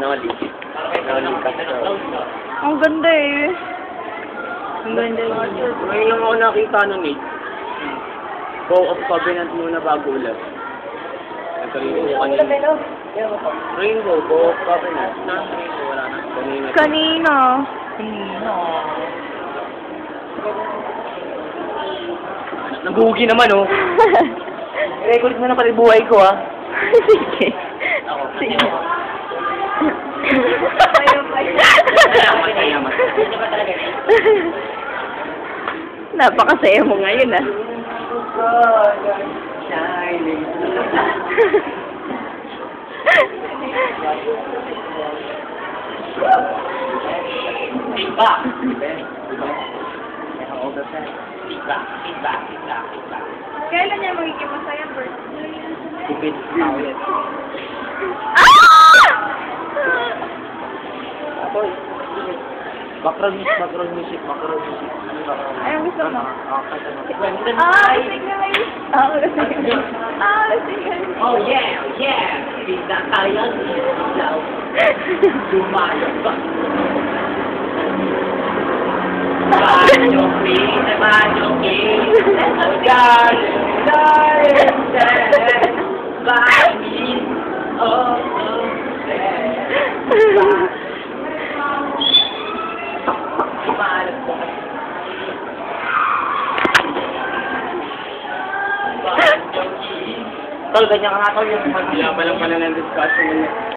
Noli. Noli Castro. Ang ganda eh. Ang ganda yun. Ngayon lang ako nakita nun eh. Bow of Covenant muna bago ulit. Ito rin po kanina. Rainbow, Bow of Covenant. Saan Rainbow? Wala na. Kanina. Nagugi naman oh. I-record mo na pala buhay ko ah. Sige. Sige. Napakasaya mo ngayon ah. Kailan niya magiging masaya birthday? Stupid tao yan. Background music. Ayaw gusto mo? Sige sige. Sige. Oh yeah! Bisa tayo ilaw. Dumayo ba? Banyo, oh darling, Bye. Oh, Tol, ganyan ka nga tol yung pala ng discussion.